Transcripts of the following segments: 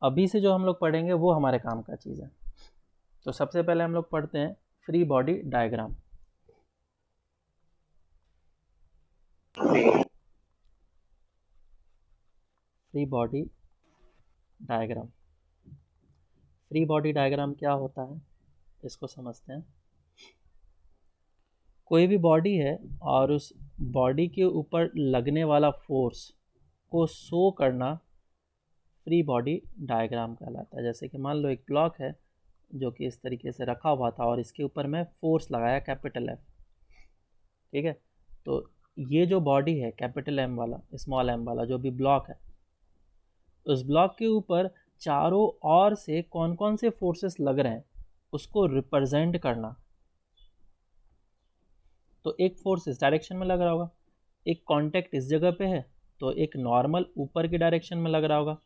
अभी से जो हम लोग पढ़ेंगे वो हमारे काम का चीज़ है। तो सबसे पहले हम लोग पढ़ते हैं free body diagram. Free body diagram. Free body diagram क्या होता है इसको समझते हैं। कोई भी बॉडी है और उस बॉडी के ऊपर लगने वाला फोर्स को शो करना फ्री बॉडी डायग्राम कहलाता है। जैसे कि मान लो एक ब्लॉक है जो कि इस तरीके से रखा हुआ था और इसके ऊपर मैं फोर्स लगाया कैपिटल एफ, ठीक है। तो ये जो बॉडी है कैपिटल एम वाला स्मॉल एम वाला जो भी ब्लॉक है, उस ब्लॉक के ऊपर चारों ओर से कौन कौन से फोर्सेस लग रहे हैं उसको रिप्रेजेंट करना। तो एक फोर्स इस डायरेक्शन में लग रहा होगा, एक कांटेक्ट इस जगह पे है तो एक नॉर्मल ऊपर की डायरेक्शन में लग रहा होगा,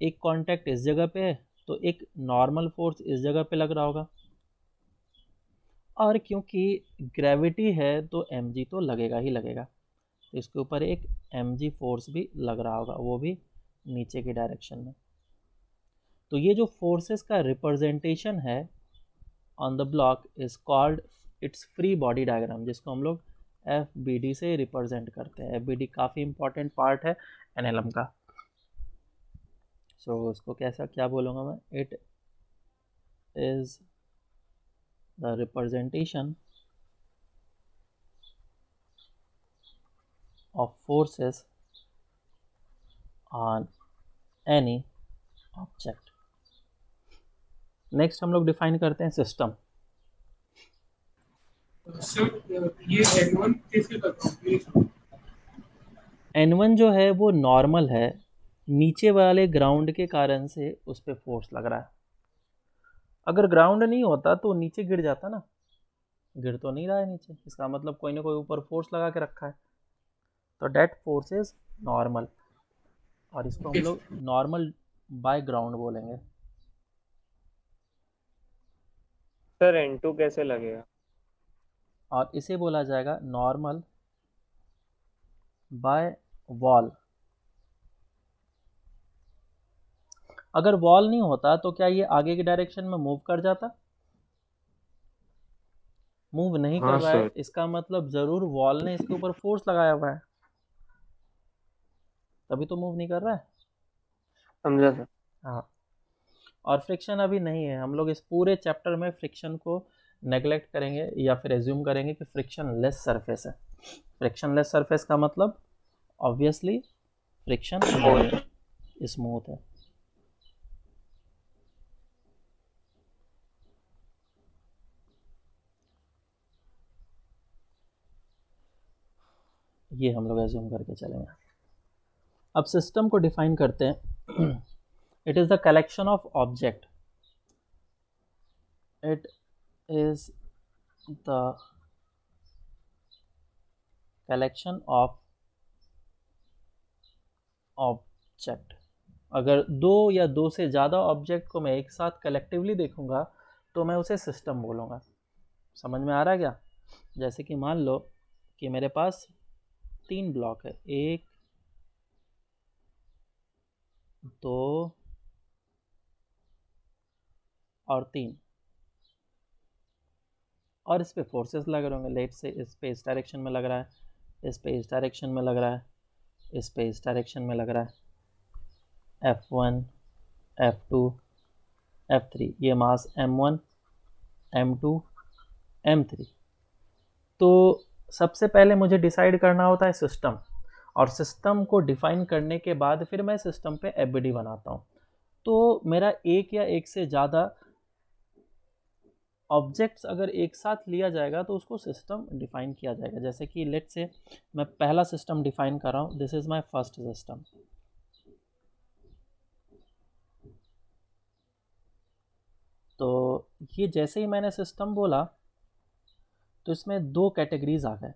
एक कांटेक्ट इस जगह पे है तो एक नॉर्मल फोर्स इस जगह पे लग रहा होगा। और क्योंकि ग्रेविटी है तो mg तो लगेगा ही लगेगा, तो इसके ऊपर एक mg फोर्स भी लग रहा होगा, वो भी नीचे की डायरेक्शन में। तो ये जो फोर्सेस का रिप्रेजेंटेशन है on the block is called its free body diagram, जिसको हम लोग FBD से रिप्रेजेंट करते हैं। FBD काफ़ी इंपॉर्टेंट पार्ट है NLM का। सो इसको कैसा क्या बोलूँगा मैं, it is the representation of forces on any object. Next हम लोग डिफाइन करते हैं सिस्टम। ये N1 कैसे करते N1 जो है वो नॉर्मल है, नीचे वाले ग्राउंड के कारण से उस पर फोर्स लग रहा है। अगर ग्राउंड नहीं होता तो नीचे गिर जाता ना, गिर तो नहीं रहा है नीचे, इसका मतलब कोई ना कोई ऊपर फोर्स लगा के रखा है, तो डेट फोर्स इज नॉर्मल, और इसको हम लोग नॉर्मल बाय ग्राउंड बोलेंगे। सर N2 कैसे लगेगा? और इसे बोला जाएगा नॉर्मल बाय वॉल। अगर वॉल नहीं होता तो क्या ये आगे की डायरेक्शन में मूव कर जाता? मूव नहीं कर रहा है, इसका मतलब जरूर वॉल ने इसके ऊपर फोर्स लगाया हुआ है, तभी तो मूव नहीं कर रहा है। समझा सर। हाँ, और फ्रिक्शन अभी नहीं है। हम लोग इस पूरे चैप्टर में फ्रिक्शन को नेग्लेक्ट करेंगे या फिर एज्यूम करेंगे कि फ्रिक्शन लेस सरफेस है। फ्रिक्शन लेस सरफेस का मतलब ऑब्वियसली फ्रिक्शन नहीं है, स्मूथ है। ये हम लोग एज्यूम करके चलेंगे। अब सिस्टम को डिफाइन करते हैं। It is the collection of object, it is the collection of object. अगर दो या दो से ज़्यादा ऑब्जेक्ट को मैं एक साथ कलेक्टिवली देखूंगा तो मैं उसे सिस्टम बोलूँगा। समझ में आ रहा है क्या? जैसे कि मान लो कि मेरे पास 3 ब्लॉक है, 1 2 और 3, और इस पे फोर्सेस लग रहे होंगे। लेट से इस पे इस डायरेक्शन में लग रहा है, इस पे इस डायरेक्शन में लग रहा है, इस पे इस डायरेक्शन में लग रहा है। F1 F2 F3, ये मास M1 M2 M3। तो सबसे पहले मुझे डिसाइड करना होता है सिस्टम, और सिस्टम को डिफाइन करने के बाद फिर मैं सिस्टम पे FBD बनाता हूँ। तो मेरा एक या एक से ज़्यादा ऑब्जेक्ट्स अगर एक साथ लिया जाएगा तो उसको सिस्टम डिफाइन किया जाएगा। जैसे कि लेट से मैं पहला सिस्टम डिफाइन कर रहा हूँ, this is my first system. तो ये जैसे ही मैंने सिस्टम बोला तो इसमें 2 कैटेगरीज आ गए,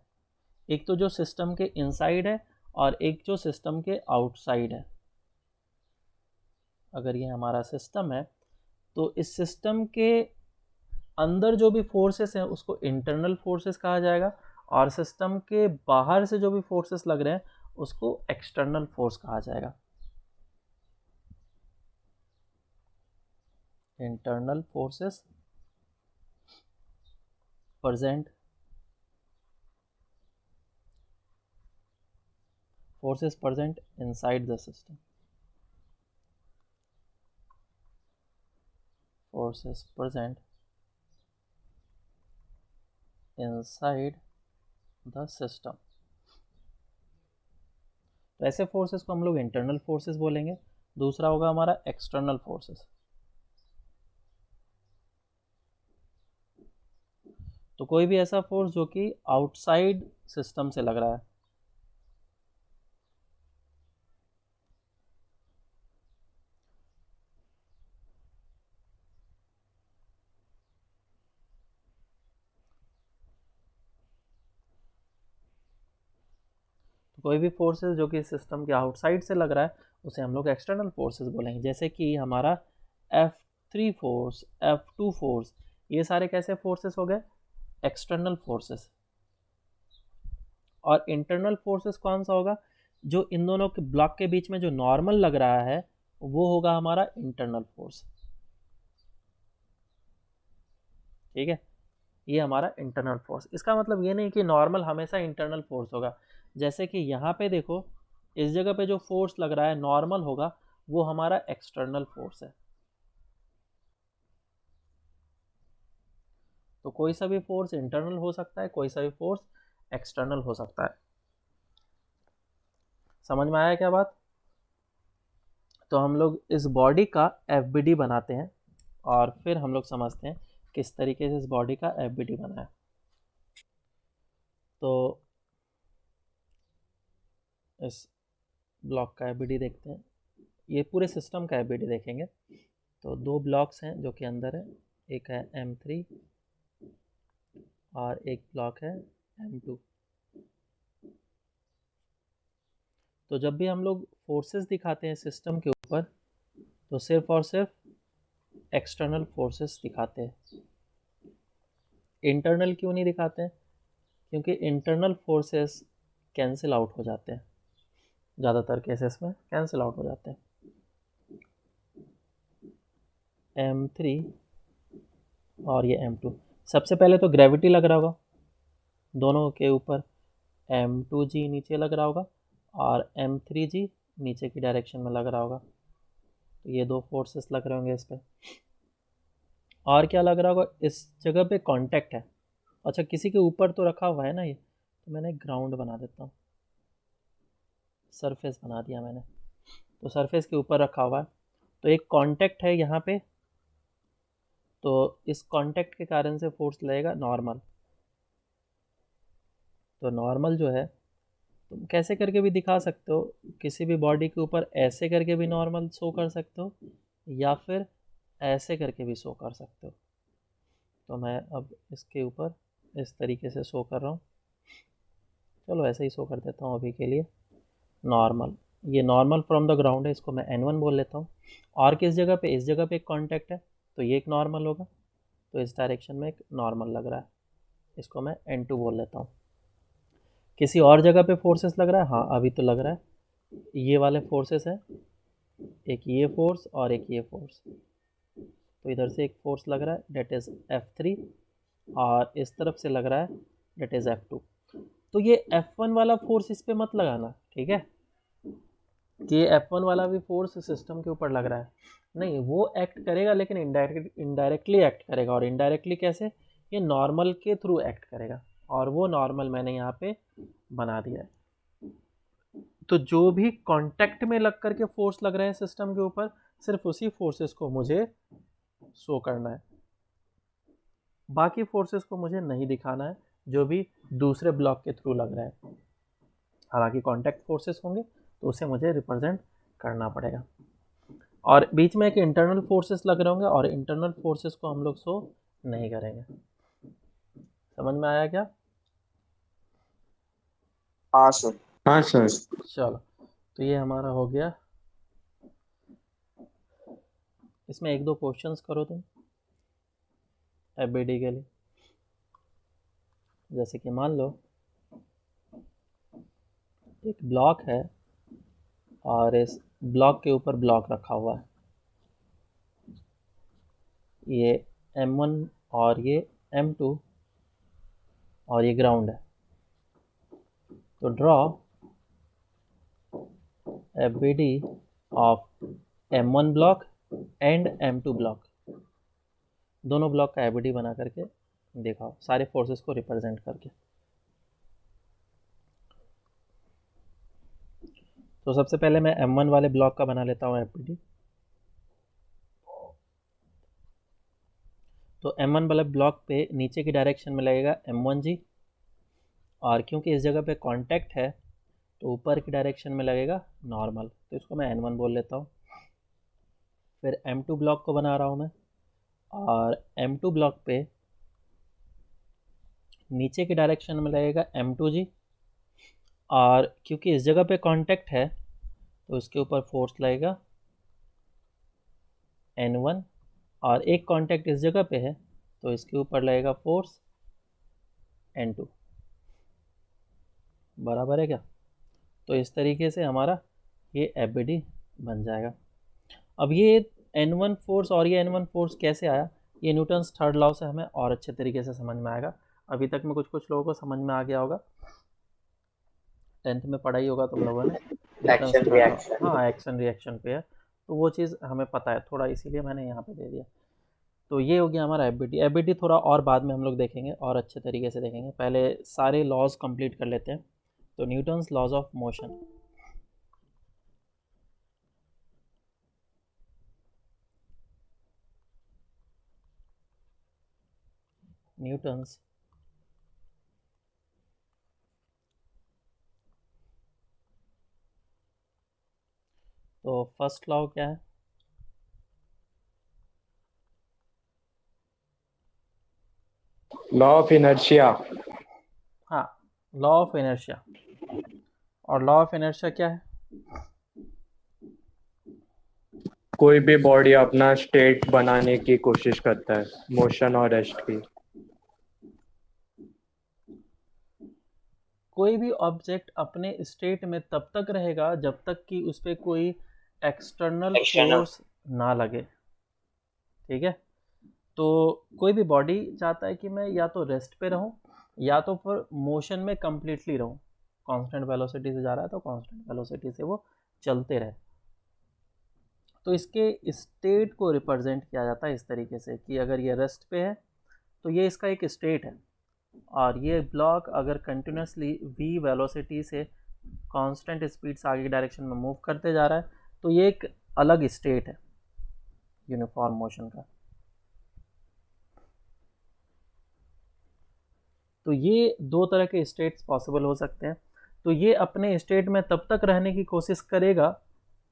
एक तो जो सिस्टम के इनसाइड है और एक जो सिस्टम के आउटसाइड है। अगर ये हमारा सिस्टम है तो इस सिस्टम के अंदर जो भी फोर्सेस हैं उसको इंटरनल फोर्सेस कहा जाएगा, और सिस्टम के बाहर से जो भी फोर्सेस लग रहे हैं उसको एक्सटर्नल फोर्स कहा जाएगा। internal forces present inside the system. Forces present inside the system. तो ऐसे फोर्सेस को हम लोग इंटरनल फोर्सेस बोलेंगे. दूसरा होगा हमारा एक्सटर्नल फोर्सेस. तो कोई भी ऐसा फोर्स जो कि आउटसाइड सिस्टम से लग रहा है. तो कोई भी फोर्सेस जो कि सिस्टम के आउटसाइड से लग रहा है उसे हम लोग एक्सटर्नल फोर्सेस बोलेंगे. जैसे कि हमारा F3 फोर्स, F2 फोर्स, ये सारे कैसे फोर्सेस हो गए? External forces. और इंटरनल फोर्सेस कौन सा होगा? जो इन दोनों के ब्लॉक के बीच में जो नॉर्मल लग रहा है वो होगा हमारा इंटरनल फोर्स. ठीक है, ये हमारा इंटरनल फोर्स. इसका मतलब ये नहीं कि नॉर्मल हमेशा इंटरनल फोर्स होगा. जैसे कि यहाँ पे देखो, इस जगह पे जो फोर्स लग रहा है नॉर्मल होगा, वो हमारा एक्सटर्नल फोर्स है. तो कोई सा भी फोर्स इंटरनल हो सकता है, कोई सा भी फोर्स एक्सटर्नल हो सकता है. समझ में आया क्या बात? तो हम लोग इस बॉडी का एफबीडी बनाते हैं और फिर हम लोग समझते हैं किस तरीके से इस बॉडी का एफबीडी बना है. तो इस ब्लॉक का एफबीडी देखते हैं. ये पूरे सिस्टम का एफबीडी देखेंगे. तो दो ब्लॉक्स हैं जो कि अंदर है. एक है M3 और एक ब्लॉक है M2. तो जब भी हम लोग फोर्सेस दिखाते हैं सिस्टम के ऊपर तो सिर्फ और सिर्फ एक्सटर्नल फोर्सेस दिखाते हैं. इंटरनल क्यों नहीं दिखाते हैं? क्योंकि इंटरनल फोर्सेस कैंसिल आउट हो जाते हैं. ज़्यादातर केसेस में कैंसिल आउट हो जाते हैं. M3 और ये M2. सबसे पहले तो ग्रेविटी लग रहा होगा दोनों के ऊपर. M2G नीचे लग रहा होगा और M3G नीचे की डायरेक्शन में लग रहा होगा. तो ये दो फोर्सेस लग रहे होंगे इस पर. और क्या लग रहा होगा? इस जगह पे कांटेक्ट है. अच्छा, किसी के ऊपर तो रखा हुआ है ना ये, तो मैंने ग्राउंड बना देता हूँ. सरफेस बना दिया मैंने. तो सरफेस के ऊपर रखा हुआ है तो एक कांटेक्ट है यहाँ पे. तो इस कांटेक्ट के कारण से फोर्स लगेगा नॉर्मल. तो नॉर्मल जो है तुम कैसे करके भी दिखा सकते हो. किसी भी बॉडी के ऊपर ऐसे करके भी नॉर्मल शो कर सकते हो या फिर ऐसे करके भी शो कर सकते हो. तो मैं अब इसके ऊपर इस तरीके से शो कर रहा हूँ. चलो ऐसे ही शो कर देता हूँ अभी के लिए. नॉर्मल, ये नॉर्मल फ्रॉम द ग्राउंड है, इसको मैं N1 बोल लेता हूँ. और किस जगह पे? इस जगह पे एक कांटेक्ट है तो ये एक नॉर्मल होगा. तो इस डायरेक्शन में एक नॉर्मल लग रहा है, इसको मैं N2 बोल लेता हूँ. किसी और जगह पे फोर्सेस लग रहा है? हाँ, अभी तो लग रहा है. ये वाले फोर्सेस हैं, एक ये फोर्स और एक ये फोर्स. तो इधर से एक फोर्स लग रहा है डेट इज़ F3 और इस तरफ से लग रहा है डेट इज़ F2. तो ये F1 वाला फोर्स इस पर मत लगाना, ठीक है? कि ये F1 वाला भी फोर्स सिस्टम के ऊपर लग रहा है, नहीं. वो एक्ट करेगा लेकिन इनडायरेक्टली एक्ट करेगा. और इनडायरेक्टली कैसे? ये नॉर्मल के थ्रू एक्ट करेगा और वो नॉर्मल मैंने यहाँ पे बना दिया है. तो जो भी कांटेक्ट में लग करके फोर्स लग रहे हैं सिस्टम के ऊपर, सिर्फ उसी फोर्सेस को मुझे शो करना है. बाकी फोर्सेस को मुझे नहीं दिखाना है जो भी दूसरे ब्लॉक के थ्रू लग रहा है. हालांकि कांटेक्ट फोर्सेस होंगे तो उसे मुझे रिप्रेजेंट करना पड़ेगा. और बीच में एक इंटरनल फोर्सेस लग रहे होंगे और इंटरनल फोर्सेस को हम लोग शो नहीं करेंगे. समझ में आया क्या? हाँ सर. हाँ सर. चलो, तो ये हमारा हो गया. इसमें एक दो क्वेश्चंस करो तुम एफबीडी के लिए. जैसे कि मान लो एक ब्लॉक है और इस ब्लॉक के ऊपर ब्लॉक रखा हुआ है. ये M1 और ये M2 और ये ग्राउंड है। तो draw FBD of M1 block and M2 block, दोनों ब्लॉक का FBD बना करके दिखाओ सारे फोर्सेस को रिप्रेजेंट करके। तो सबसे पहले मैं M1 वाले ब्लॉक का बना लेता हूँ FBD। तो M1 वाले ब्लॉक पे नीचे की डायरेक्शन में लगेगा M1G, और क्योंकि इस जगह पे कांटेक्ट है तो ऊपर की डायरेक्शन में लगेगा नॉर्मल, तो इसको मैं N1 बोल लेता हूँ। फिर M2 ब्लॉक को बना रहा हूँ मैं, और M2 ब्लॉक पे नीचे की डायरेक्शन में लगेगा M2G, और क्योंकि इस जगह पे कांटेक्ट है तो इसके ऊपर फोर्स लगेगा N1, और एक कांटेक्ट इस जगह पे है तो इसके ऊपर लगेगा फोर्स N2। बराबर है क्या? तो इस तरीके से हमारा ये FBD बन जाएगा। अब ये N1 फोर्स और ये N1 फोर्स कैसे आया, ये न्यूटन्स थर्ड लॉ से हमें और अच्छे तरीके से समझ में आएगा। अभी तक में कुछ कुछ लोगों को समझ में आ गया होगा, 10th में पढ़ा ही होगा तुम लोगों ने Newton's action third law. Reaction. हाँ, एक्शन रिएक्शन पे है, तो वो चीज़ हमें पता है थोड़ा, इसीलिए मैंने यहाँ पे दे दिया। तो ये हो गया हमारा FBD। FBD थोड़ा और बाद में हम लोग देखेंगे और अच्छे तरीके से देखेंगे, पहले सारे लॉज कंप्लीट कर लेते हैं। तो Newton's laws of motion, Newton's तो फर्स्ट लॉ क्या है? Law of inertia. हाँ, लॉ ऑफ इनर्शिया। और लॉ ऑफ इनर्शिया क्या है? कोई भी बॉडी अपना स्टेट बनाने की कोशिश करता है, मोशन और रेस्ट की। कोई भी ऑब्जेक्ट अपने स्टेट में तब तक रहेगा जब तक कि उस पर कोई एक्सटर्नल फोर्स ना लगे। ठीक है, तो कोई भी बॉडी चाहता है कि मैं या तो रेस्ट पे रहूं या तो फिर मोशन में कंप्लीटली रहूं, कांस्टेंट वेलोसिटी से जा रहा है तो कांस्टेंट वेलोसिटी से वो चलते रहे। तो इसके स्टेट को रिप्रेजेंट किया जाता है इस तरीके से कि अगर ये रेस्ट पे है तो ये इसका एक स्टेट है, और ये ब्लॉक अगर कंटिन्यूसली v वेलोसिटी से कांस्टेंट स्पीड से आगे की डायरेक्शन में मूव करते जा रहा है तो ये एक अलग स्टेट है यूनिफॉर्म मोशन का। तो ये दो तरह के स्टेट्स पॉसिबल हो सकते हैं। तो ये अपने स्टेट में तब तक रहने की कोशिश करेगा,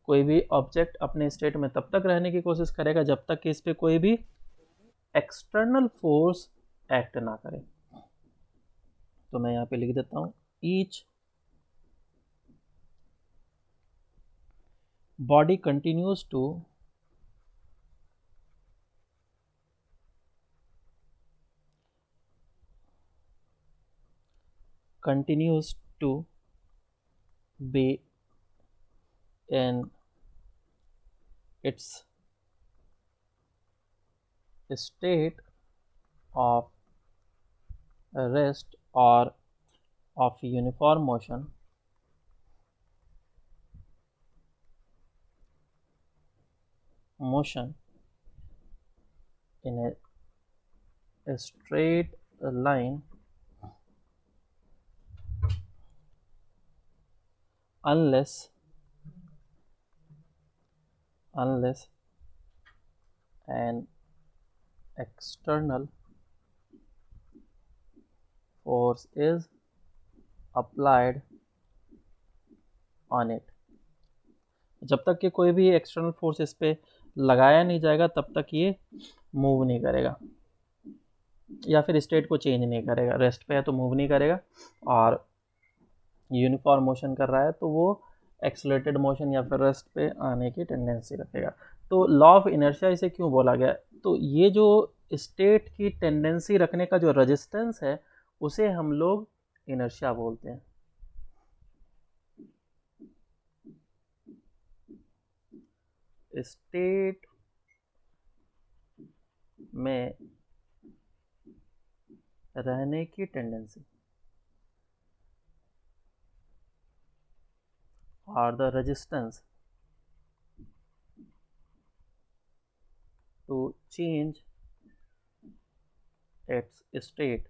कोई भी ऑब्जेक्ट अपने स्टेट में तब तक रहने की कोशिश करेगा जब तक कि इस पर कोई भी एक्सटर्नल फोर्स एक्ट ना करे। तो मैं यहाँ पे लिख देता हूँ, each body continues to be in its state of rest or of uniform motion in a straight line unless an external force is applied on it। जब तक कि कोई भी एक्सटर्नल फोर्स इस पे लगाया नहीं जाएगा तब तक ये मूव नहीं करेगा या फिर स्टेट को चेंज नहीं करेगा। रेस्ट पे है तो मूव नहीं करेगा, और यूनिफॉर्म मोशन कर रहा है तो वो एक्सलेटेड मोशन या फिर रेस्ट पे आने की टेंडेंसी रखेगा। तो लॉ ऑफ इनर्शिया इसे क्यों बोला गया? तो ये जो स्टेट की टेंडेंसी रखने का जो रेजिस्टेंस है उसे हम लोग इनर्शिया बोलते हैं। स्टेट में रहने की टेंडेंसी और the resistance to change its state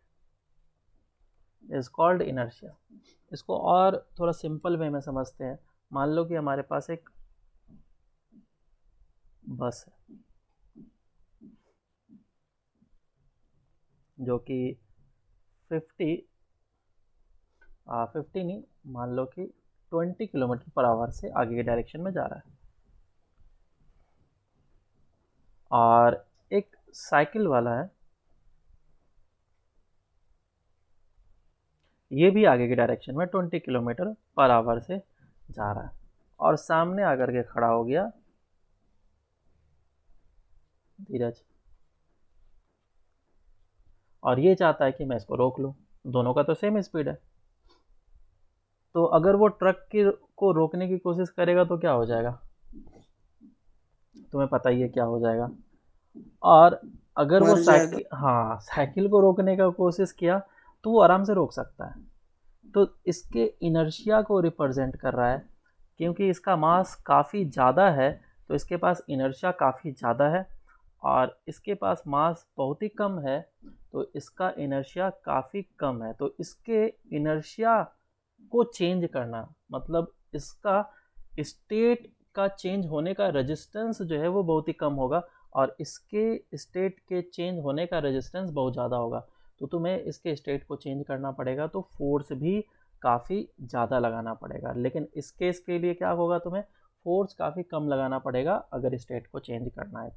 is called inertia. इसको और थोड़ा सिंपल वे में समझते हैं। मान लो कि हमारे पास एक बस है जो कि 50 नहीं, मान लो कि 20 किलोमीटर पर आवर से आगे के डायरेक्शन में जा रहा है, और एक साइकिल वाला है, ये भी आगे के डायरेक्शन में 20 किलोमीटर पर आवर से जा रहा है, और सामने आकर के खड़ा हो गया धीरज, और ये चाहता है कि मैं इसको रोक लूं। दोनों का तो सेम स्पीड है, तो अगर वो ट्रक को रोकने की कोशिश करेगा तो क्या हो जाएगा, तुम्हें पता ही है क्या हो जाएगा। और अगर वो साइकिल को रोकने का कोशिश किया तो वो आराम से रोक सकता है। तो इसके इनर्शिया को रिप्रेजेंट कर रहा है, क्योंकि इसका मास काफ़ी ज़्यादा है तो इसके पास इनर्शिया काफ़ी ज़्यादा है, और इसके पास मास बहुत ही कम है तो इसका इनर्शिया काफ़ी कम है। तो इसके इनर्शिया को चेंज करना, मतलब इसका स्टेट का चेंज होने का रेजिस्टेंस जो है वो बहुत ही कम होगा, और इसके स्टेट के चेंज होने का रेजिस्टेंस बहुत ज़्यादा होगा। तो तुम्हें इसके स्टेट को चेंज करना पड़ेगा तो फोर्स भी काफ़ी ज़्यादा लगाना पड़ेगा। लेकिन इस केस के लिए क्या होगा, तुम्हें फोर्स काफ़ी कम लगाना पड़ेगा अगर स्टेट को चेंज करना है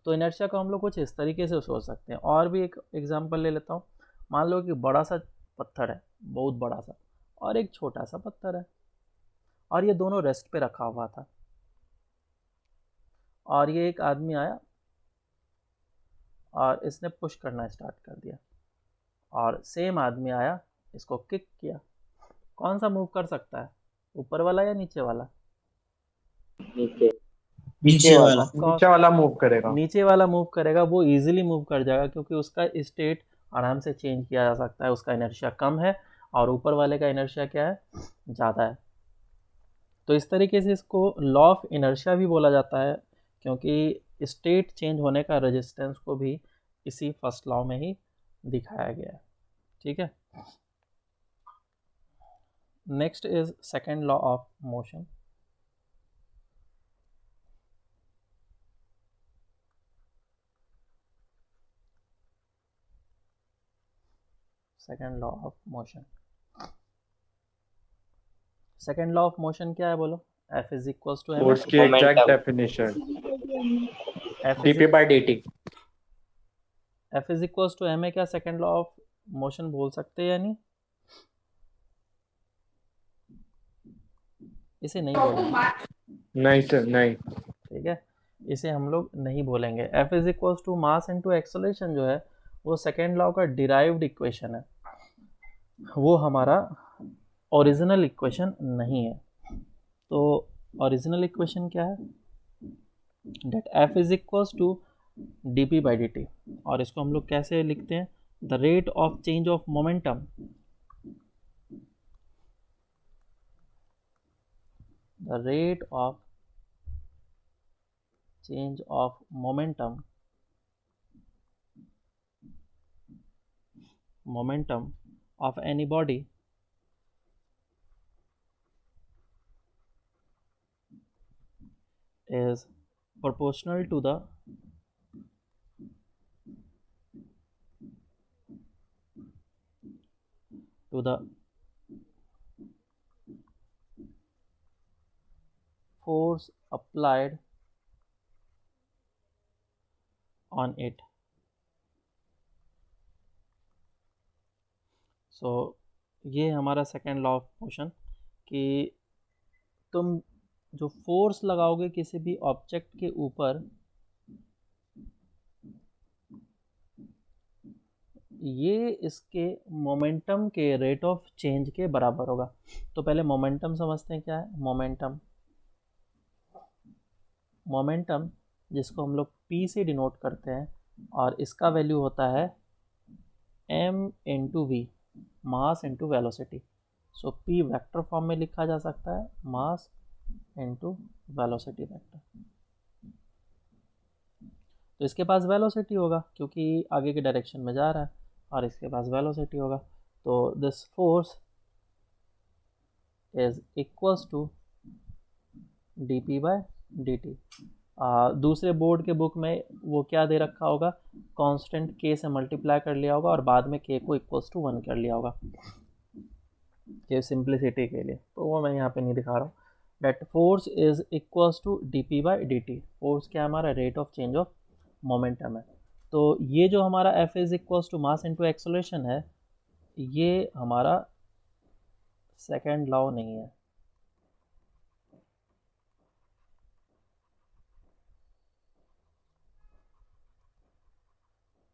तो इनर्शिया को हम लोग कुछ इस तरीके से सोच सकते हैं। और भी एक एग्जांपल ले लेता हूँ। मान लो कि बड़ा सा पत्थर है, बहुत बड़ा सा, और एक छोटा सा पत्थर है, और ये दोनों रेस्ट पे रखा हुआ था, और ये एक आदमी आया और इसने पुश करना स्टार्ट कर दिया, और सेम आदमी आया, इसको किक किया। कौन सा मूव कर सकता है, ऊपर वाला या नीचे वाला? नीचे वाला। नीचे वाला मूव करेगा। नीचे वाला मूव करेगा, वो इजीली मूव कर जाएगा क्योंकि उसका स्टेट आराम से चेंज किया जा सकता है, उसका इनर्शिया कम है और ऊपर वाले का इनर्शिया क्या है, ज़्यादा है। तो इस तरीके से इसको लॉ ऑफ इनर्शिया भी बोला जाता है, क्योंकि स्टेट चेंज होने का रेजिस्टेंस को भी इसी फर्स्ट लॉ में ही दिखाया गया है। ठीक है, next is second law of motion. Second law of motion, second law of motion क्या है बोलो? F is equal to M, force की exact definition dp by dt। F is equal to M है, क्या सेकेंड लॉ ऑफ मोशन बोल सकते हैं या नहीं? इसे नहीं बोलेंगे, नहीं सर, नहीं। ठीक है, इसे हम लोग नहीं बोलेंगे। F is equal to mass into acceleration जो है वो सेकेंड लॉ का डिराइव्ड इक्वेशन है, वो हमारा ओरिजिनल इक्वेशन नहीं है। तो ओरिजिनल इक्वेशन क्या है, that F is equal to dp by dt, और इसको हम लोग कैसे लिखते हैं, the rate of change of momentum, the rate of change of momentum of any body is proportional to the force applied on it। सो ये हमारा second law of motion, कि तुम जो फोर्स लगाओगे किसी भी ऑब्जेक्ट के ऊपर, ये इसके मोमेंटम के रेट ऑफ चेंज के बराबर होगा। तो पहले मोमेंटम समझते हैं क्या है। मोमेंटम जिसको हम लोग p से डिनोट करते हैं, और इसका वैल्यू होता है m into v, mass into velocity. So p vector form में लिखा जा सकता है, मास इंटू वेलोसिटी वेक्टर। तो इसके पास वेलोसिटी होगा क्योंकि आगे के डायरेक्शन में जा रहा है, और इसके पास वेलोसिटी होगा। तो this force is equals to dp by dt। दूसरे बोर्ड के बुक में वो क्या दे रखा होगा, कांस्टेंट k से मल्टीप्लाई कर लिया होगा और बाद में k को इक्वल्स टू 1 कर लिया होगा, ये सिंप्लिसिटी के लिए, तो वो मैं यहाँ पे नहीं दिखा रहा हूँ। That force is equals to dp by dt। Force क्या हमारा, rate of change of momentum है। तो ये जो हमारा F is equals to mass into acceleration है, ये हमारा सेकेंड लॉ नहीं है,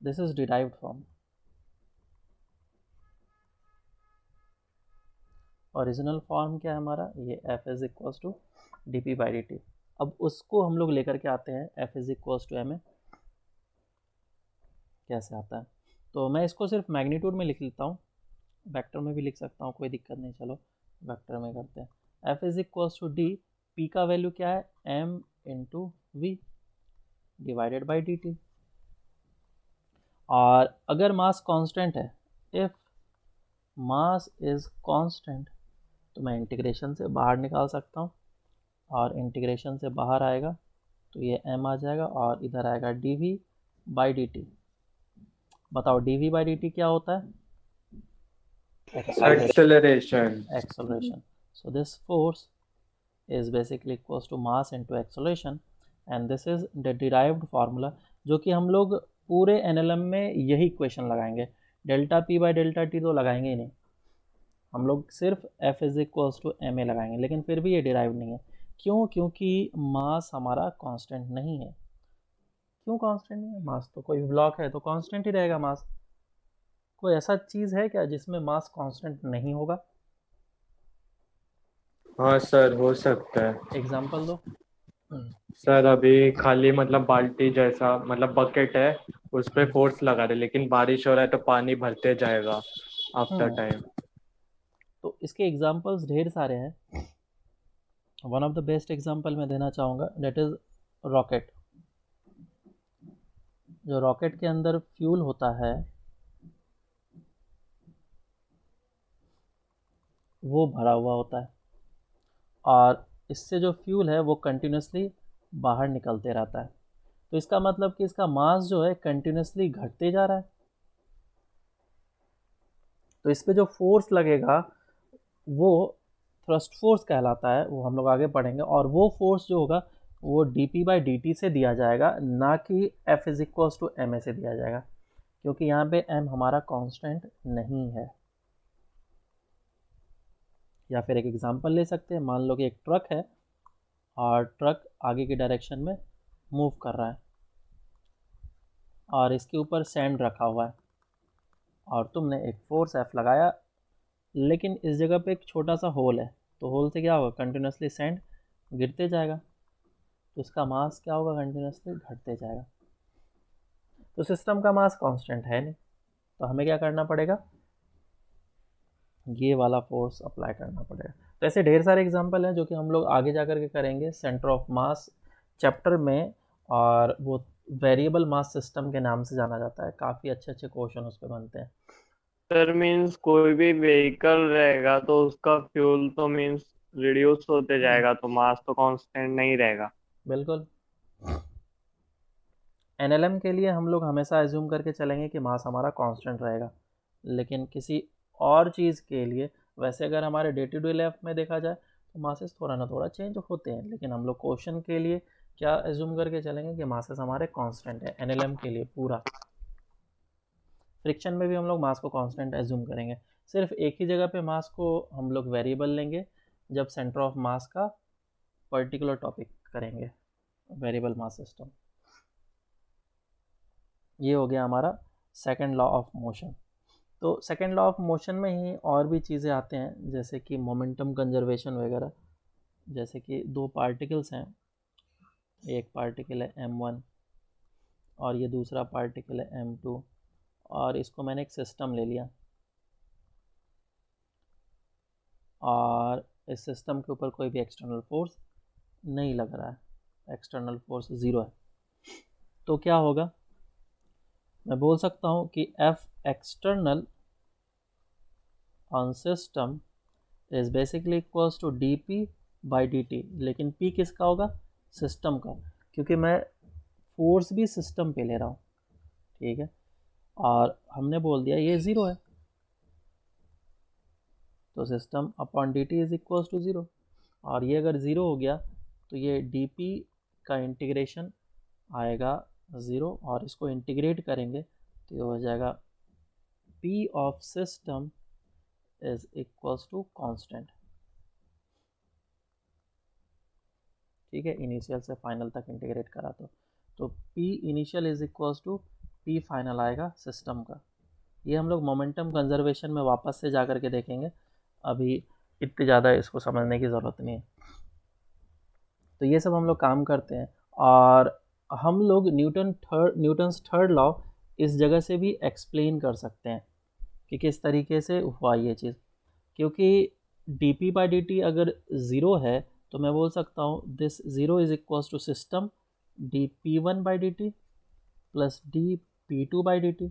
this is derived from. Original form क्या है हमारा, ये F is equals to dp by dt। अब उसको हम लोग लेकर के आते हैं F is equals to ma, कैसे आता है। तो मैं इसको सिर्फ मैग्नीट्यूड में लिख लेता हूँ, वेक्टर में भी लिख सकता हूँ, कोई दिक्कत नहीं। चलो वेक्टर में करते हैं। F is equals to d, p का वैल्यू क्या है, m into v divided by dt। और अगर मास कांस्टेंट है, इफ मास इज कांस्टेंट, तो मैं इंटीग्रेशन से बाहर निकाल सकता हूँ, और इंटीग्रेशन से बाहर आएगा तो ये m आ जाएगा, और इधर आएगा dv बाई dt। बताओ dv बाई dt क्या होता है, acceleration. acceleration. So this force is basically equals to mass into acceleration, and this is the derived formula, जो कि हम लोग पूरे NLM में यही इक्वेशन लगाएंगे। Delta p by delta t तो लगाएंगे ही नहीं, हम लोग सिर्फ F is equals to ma लगाएंगे, लेकिन फिर भी ये डिराइव नहीं है। क्यों, क्योंकि मास हमारा कांस्टेंट नहीं है। क्यों कांस्टेंट नहीं है, मास तो कोई ब्लॉक है तो कांस्टेंट ही रहेगा मास। कोई ऐसा चीज़ है क्या जिसमें मास कांस्टेंट नहीं होगा? हाँ सर, हो सकता है। एग्जांपल दो। सर अभी खाली मतलब बाल्टी जैसा मतलब बकेट है, उस पे फोर्स लगा रहे, लेकिन बारिश हो रहा है तो पानी भरते जाएगा आफ्टर टाइम। तो इसके एग्जांपल्स ढेर सारे हैं। One of the best example मैं देना चाहूँगा, डेट इज़ रॉकेट। जो रॉकेट के अंदर फ्यूल होता है वो भरा हुआ होता है, और इससे जो फ्यूल है वो कंटिन्यूसली बाहर निकलते रहता है। तो इसका मतलब कि इसका मास जो है कंटिन्यूसली घटते जा रहा है। तो इस पर जो फोर्स लगेगा वो थ्रस्ट फोर्स कहलाता है, वो हम लोग आगे पढ़ेंगे। और वो फोर्स जो होगा वो dp बाई dt से दिया जाएगा, ना कि F is equals to ma से दिया जाएगा, क्योंकि यहाँ पे m हमारा कांस्टेंट नहीं है। या फिर एक एग्जांपल ले सकते हैं, मान लो कि एक ट्रक है और ट्रक आगे की डायरेक्शन में मूव कर रहा है, और इसके ऊपर सैंड रखा हुआ है, और तुमने एक फोर्स F लगाया, लेकिन इस जगह पे एक छोटा सा होल है, तो होल से क्या होगा, कंटिन्यूसली सैंड गिरते जाएगा, तो इसका मास क्या होगा, कंटिन्यूसली घटते जाएगा। तो सिस्टम का मास कांस्टेंट है नहीं, तो हमें क्या करना पड़ेगा, ये वाला फोर्स अप्लाई करना पड़ेगा। तो ऐसे ढेर सारे एग्जांपल हैं जो कि हम लोग आगे जा कर के करेंगे सेंटर ऑफ मास चैप्टर में, और वो वेरिएबल मास सिस्टम के नाम से जाना जाता है। काफ़ी अच्छे अच्छे क्वेश्चन उस पर बनते हैं। सर मीन्स कोई भी व्हीकल रहेगा तो उसका फ्यूल तो मीन्स रिड्यूस होते जाएगा, तो मास तो कांस्टेंट नहीं रहेगा। बिल्कुल। एनएलएम के लिए हम लोग हमेशा एज्यूम करके चलेंगे कि मास हमारा कांस्टेंट रहेगा, लेकिन किसी और चीज़ के लिए, वैसे अगर हमारे डे टू डे लाइफ में देखा जाए तो मासेस थोड़ा ना थोड़ा चेंज होते हैं, लेकिन हम लोग क्वेश्चन के लिए क्या एज्यूम करके चलेंगे कि मासेस हमारे कांस्टेंट है एनएलएम के लिए पूरा। फ्रिक्शन में भी हम लोग मास को कांस्टेंट एज्यूम करेंगे, सिर्फ एक ही जगह पे मास को हम लोग वेरिएबल लेंगे जब सेंटर ऑफ मास का पर्टिकुलर टॉपिक करेंगे, वेरिएबल मास सिस्टम। ये हो गया हमारा सेकंड लॉ ऑफ मोशन। तो सेकंड लॉ ऑफ मोशन में ही और भी चीज़ें आते हैं, जैसे कि मोमेंटम कंजर्वेशन वगैरह। जैसे कि दो पार्टिकल्स हैं, एक पार्टिकल है m1 और ये दूसरा पार्टिकल है m2 और इसको मैंने एक सिस्टम ले लिया और इस सिस्टम के ऊपर कोई भी एक्सटर्नल फोर्स नहीं लग रहा है, एक्सटर्नल फोर्स ज़ीरो है। तो क्या होगा, मैं बोल सकता हूँ कि F external on system is basically equals to dp/dt, लेकिन P किसका होगा, सिस्टम का, क्योंकि मैं फोर्स भी सिस्टम पे ले रहा हूँ, ठीक है। और हमने बोल दिया ये ज़ीरो है, तो system upon dt is equals to zero, और ये अगर ज़ीरो हो गया तो ये dp का इंटीग्रेशन आएगा ज़ीरो, और इसको इंटीग्रेट करेंगे तो ये हो जाएगा p of system is equals to constant, ठीक है। इनिशियल से फाइनल तक इंटीग्रेट करा तो p initial is equals to p final आएगा सिस्टम का। ये हम लोग मोमेंटम कंजर्वेशन में वापस से जा करके देखेंगे, अभी इतनी ज़्यादा इसको समझने की ज़रूरत नहीं है। तो ये सब हम लोग काम करते हैं, और हम लोग न्यूटन्स थर्ड लॉ इस जगह से भी एक्सप्लेन कर सकते हैं कि किस तरीके से हुआ ये चीज़, क्योंकि dp/dt अगर ज़ीरो है तो मैं बोल सकता हूँ this zero is equals to system dp1/dt plus dp2/dt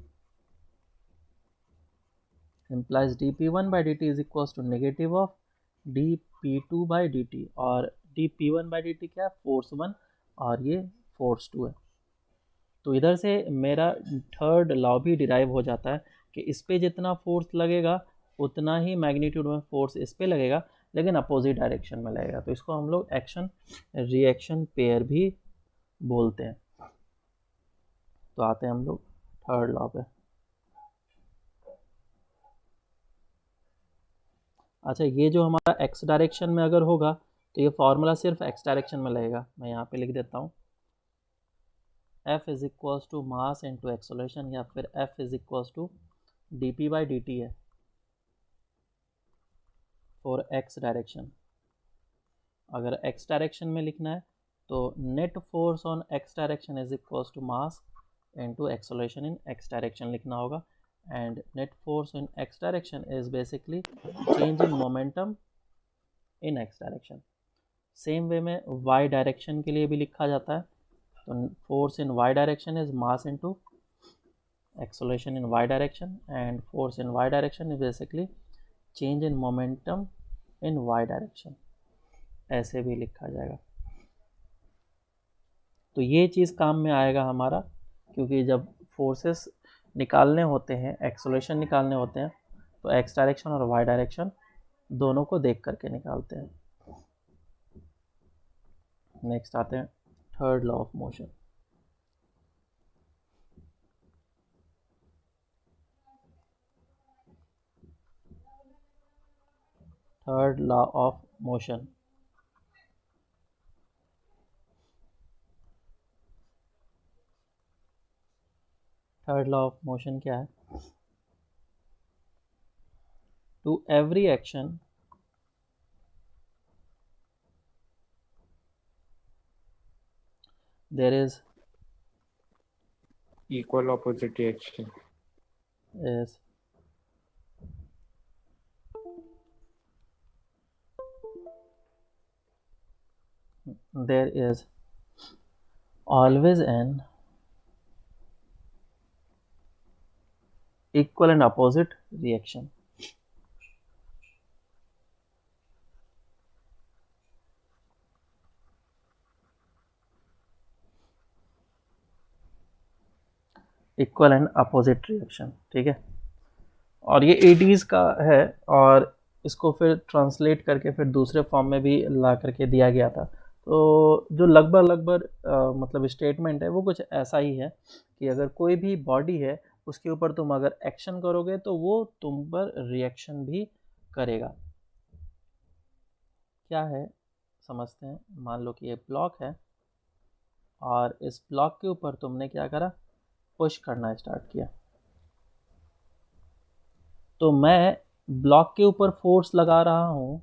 implies dp1/dt is equals to negative of dp2/dt, और dp1/dt क्या है, फोर्स 1 और ये फोर्स 2 है। तो इधर से मेरा थर्ड लॉ भी डिराइव हो जाता है कि इस पे जितना फोर्स लगेगा उतना ही मैग्नीट्यूड में फोर्स इस पे लगेगा, लेकिन अपोजिट डायरेक्शन में लगेगा। तो इसको हम लोग एक्शन रिएक्शन पेयर भी बोलते हैं। तो आते हैं हम लोग थर्ड लॉ पे। अच्छा, ये जो हमारा एक्स डायरेक्शन में अगर होगा तो ये फॉर्मूला सिर्फ एक्स डायरेक्शन में लगेगा। मैं यहाँ पे लिख देता हूँ, F is equals to mass into acceleration, या फिर F is equals to dp/dt है फॉर एक्स डायरेक्शन। अगर एक्स डायरेक्शन में लिखना है तो net force on x direction is equals to mass into acceleration in x direction लिखना होगा, and net force in x direction is basically change in momentum in x direction। Same way में y direction के लिए भी लिखा जाता है, तो force in y direction is mass into acceleration in y direction, and force in y direction is basically change in momentum in y direction, ऐसे भी लिखा जाएगा। तो ये चीज़ काम में आएगा हमारा, क्योंकि जब फोर्सेस निकालने होते हैं, एक्सेलरेशन निकालने होते हैं, तो एक्स डायरेक्शन और वाई डायरेक्शन दोनों को देख करके निकालते हैं। नेक्स्ट आते हैं third law of motion. Third law of motion, third law of motion क्या है, to every action there is equal opposite reaction। is there is always an equal and opposite reaction। Equal and opposite reaction, ठीक है। और ये 80s का है, और इसको फिर ट्रांसलेट करके फिर दूसरे फॉर्म में भी ला करके दिया गया था। तो जो लगभग मतलब स्टेटमेंट है वो कुछ ऐसा ही है कि अगर कोई भी बॉडी है उसके ऊपर तुम अगर एक्शन करोगे तो वो तुम पर रिएक्शन भी करेगा। क्या है समझते हैं। मान लो कि ये ब्लॉक है और इस ब्लॉक के ऊपर तुमने क्या करा, पुश करना स्टार्ट किया, तो मैं ब्लॉक के ऊपर फोर्स लगा रहा हूँ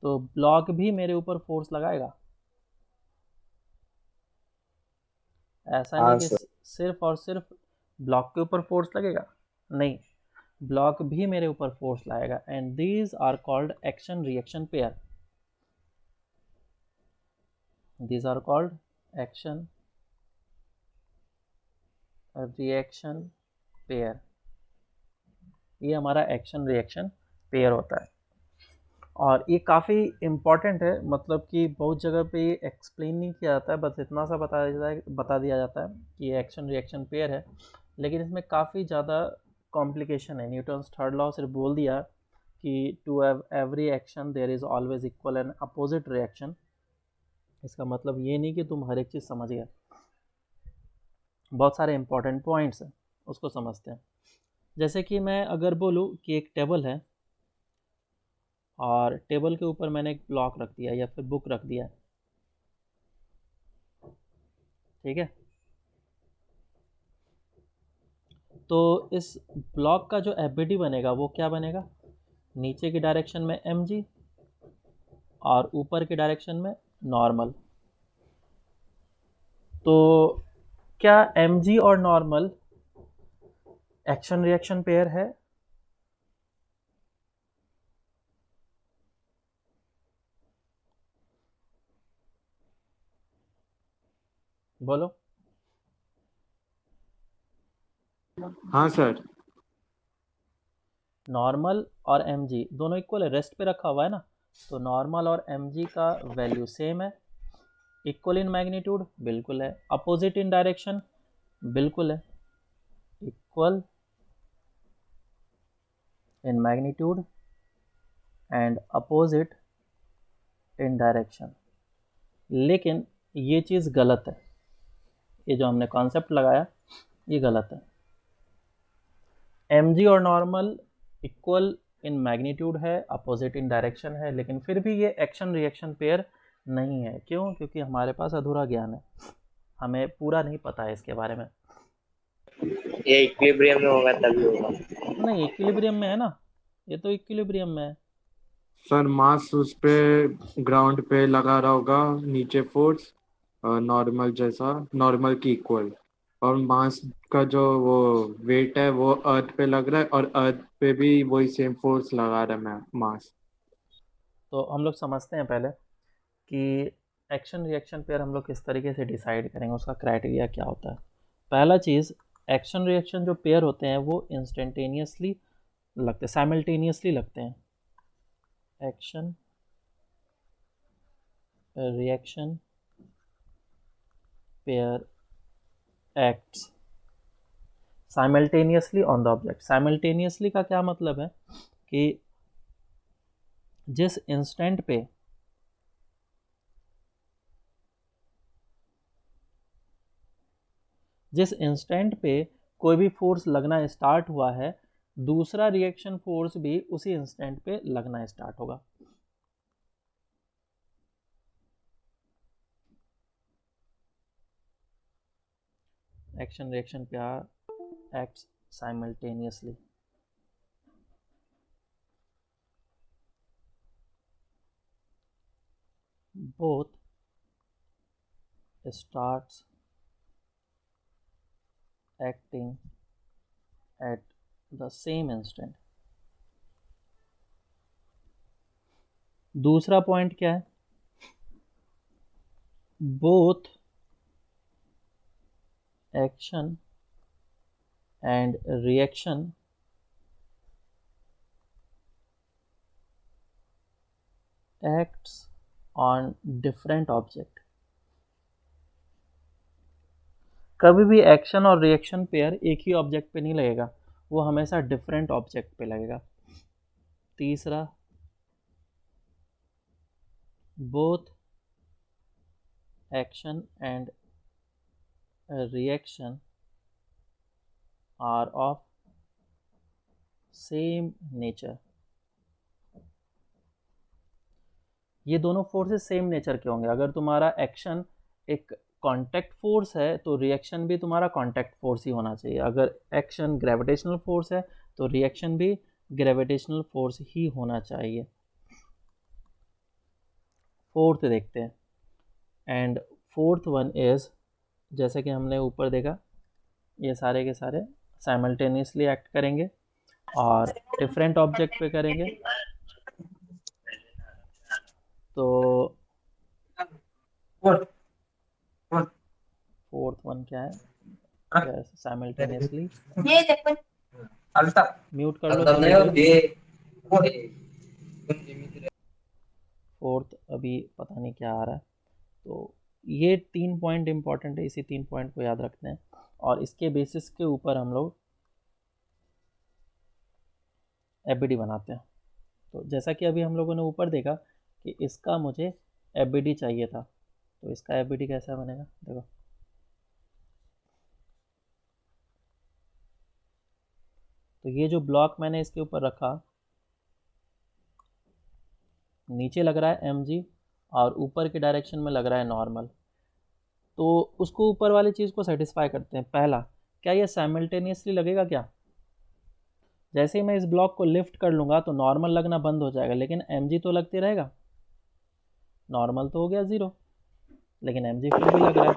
तो ब्लॉक भी मेरे ऊपर फोर्स लगाएगा, ऐसा हाँ नहीं कि सर। सिर्फ और सिर्फ ब्लॉक के ऊपर फोर्स लगेगा, नहीं, ब्लॉक भी मेरे ऊपर फोर्स लाएगा, and these are called action reaction pair. These are called action reaction pair. ये हमारा एक्शन रिएक्शन पेयर होता है, और ये काफ़ी इम्पॉर्टेंट है, मतलब कि बहुत जगह पे ये एक्सप्लेन नहीं किया जाता है, बस इतना सा बता दिया जाता है कि ये एक्शन रिएक्शन पेयर है, लेकिन इसमें काफ़ी ज़्यादा कॉम्प्लिकेशन है। न्यूटन्स थर्ड लॉ सिर्फ बोल दिया कि to every action there is always equal and opposite reaction. इसका मतलब ये नहीं कि तुम हर एक चीज़ समझ गए, बहुत सारे इंपॉर्टेंट पॉइंट्स हैं, उसको समझते हैं। जैसे कि मैं अगर बोलूँ कि एक टेबल है और टेबल के ऊपर मैंने एक ब्लॉक रख दिया या फिर बुक रख दिया, ठीक है, तो इस ब्लॉक का जो एबिलिटी बनेगा वो क्या बनेगा, नीचे की डायरेक्शन में mg और ऊपर की डायरेक्शन में नॉर्मल। तो क्या mg और नॉर्मल एक्शन रिएक्शन पेयर है? बोलो। हाँ सर। नॉर्मल और mg दोनों इक्वल है, रेस्ट पे रखा हुआ है ना, तो नॉर्मल और mg का वैल्यू सेम है। इक्वल इन मैग्नीट्यूड, बिल्कुल है। अपोजिट इन डायरेक्शन, बिल्कुल है। Equal in magnitude and opposite in direction, लेकिन ये चीज़ गलत है, ये जो हमने कॉन्सेप्ट लगाया ये गलत है। mg और नॉर्मल इक्वल इन मैग्नीट्यूड है, अपोजिट इन डायरेक्शन है, लेकिन फिर भी ये एक्शन रिएक्शन पेयर नहीं है। क्यों? क्योंकि हमारे पास अधूरा ज्ञान है, हमें पूरा नहीं पता है इसके बारे में। ये इक्विलिब्रियम में होगा तभी होगा। नहीं, इक्विलिब्रियम में है ना, ये तो इक्विलिब्रियम में है। सर मास उस पे ग्राउंड पे लगा रहा होगा, नीचे फोर्स नॉर्मल जैसा, नॉर्मल की इक्वल, और मास का जो वो वेट है वो अर्थ पे लग रहा है, और अर्थ पे भी वही सेम फोर्स लगा रहा है मैं मास। तो हम लोग समझते हैं पहले कि एक्शन रिएक्शन पेयर हम लोग किस तरीके से डिसाइड करेंगे, उसका क्राइटेरिया क्या होता है। पहला चीज़, एक्शन रिएक्शन जो पेयर होते हैं वो इंस्टेंटेनियसली लगते हैं, साइमल्टेनियसली लगते हैं। Action reaction pair acts simultaneously on the object. Simultaneously का क्या मतलब है कि जिस इंस्टेंट पे कोई भी फोर्स लगना स्टार्ट हुआ है, दूसरा रिएक्शन फोर्स भी उसी इंस्टेंट पे लगना स्टार्ट होगा। Action reaction pair acts simultaneously. Both starts acting at the same instant। दूसरा पॉइंट क्या है, both action and reaction acts on different object। कभी भी एक्शन और रिएक्शन पेयर एक ही ऑब्जेक्ट पे नहीं लगेगा, वो हमेशा डिफरेंट ऑब्जेक्ट पे लगेगा। तीसरा, both action and reaction are of same nature. ये दोनों फोर्सेस सेम नेचर के होंगे। अगर तुम्हारा एक्शन एक कांटेक्ट फोर्स है तो रिएक्शन भी तुम्हारा कांटेक्ट फोर्स ही होना चाहिए। अगर एक्शन ग्रेविटेशनल फोर्स है तो रिएक्शन भी ग्रेविटेशनल फोर्स ही होना चाहिए। फोर्थ देखते हैं, एंड फोर्थ वन इज जैसे कि हमने ऊपर देखा, ये सारे के सारे साइमल्टेनियसली एक्ट करेंगे और डिफरेंट ऑब्जेक्ट पे करेंगे। तो फोर्थ वन क्या है? Yes, simultaneously. म्यूट कर लो किसी को। फोर्थ अभी पता नहीं क्या आ रहा है। तो ये 3 पॉइंट इंपॉर्टेंट है, इसी 3 पॉइंट को याद रखते हैं और इसके बेसिस के ऊपर हम लोग एफबीडी बनाते हैं। तो जैसा कि अभी हम लोगों ने ऊपर देखा कि इसका मुझे एफबीडी चाहिए था, तो इसका एफबीडी कैसा बनेगा? देखो, तो ये जो ब्लॉक मैंने इसके ऊपर रखा, नीचे लग रहा है mg और ऊपर के डायरेक्शन में लग रहा है नॉर्मल। तो उसको ऊपर वाली चीज़ को सेटिस्फाई करते हैं। पहला, क्या ये साइमल्टेनियसली लगेगा क्या? जैसे ही मैं इस ब्लॉक को लिफ्ट कर लूँगा तो नॉर्मल लगना बंद हो जाएगा, लेकिन mg तो लगते रहेगा। नॉर्मल तो हो गया 0, लेकिन mg फिर भी लग रहा है,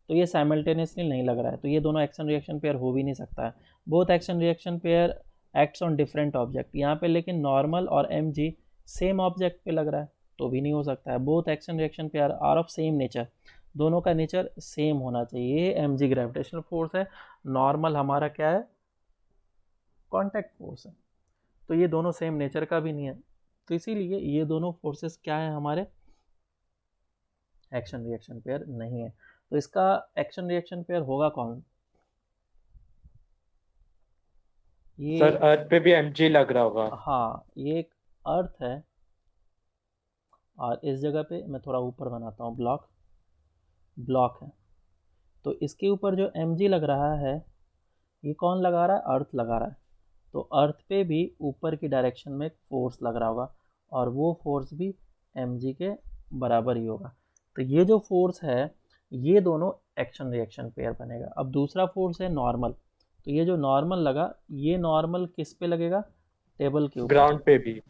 तो ये साइमल्टेनियसली नहीं लग रहा है। तो ये दोनों एक्शन रिएक्शन पेयर हो भी नहीं सकता है। Both action reaction pair acts on different object. यहाँ पे लेकिन नॉर्मल और mg सेम ऑब्जेक्ट पे लग रहा है, तो भी नहीं हो सकता है। Both action reaction pair are of same nature, दोनों का नेचर सेम होना चाहिए। ये mg ग्रेविटेशनल फोर्स है, नॉर्मल हमारा क्या है? कॉन्टैक्ट फोर्स है। तो ये दोनों सेम नेचर का भी नहीं है, तो इसीलिए ये दोनों फोर्सेस क्या है? हमारे एक्शन रिएक्शन पेयर नहीं है। तो इसका एक्शन रिएक्शन पेयर होगा कौन? ये सर अर्थ पे भी mg लग रहा होगा। हाँ, ये एक अर्थ है और इस जगह पे मैं थोड़ा ऊपर बनाता हूँ, ब्लॉक है। तो इसके ऊपर जो mg लग रहा है, ये कौन लगा रहा है? अर्थ लगा रहा है। तो अर्थ पे भी ऊपर की डायरेक्शन में एक फोर्स लग रहा होगा और वो फोर्स भी mg के बराबर ही होगा। तो ये जो फोर्स है, ये दोनों एक्शन रिएक्शन पेयर बनेगा। अब दूसरा फोर्स है नॉर्मल। तो ये जो नॉर्मल लगा, ये नॉर्मल किस पे लगेगा? टेबल के ऊपर। ग्राउंड पे भी।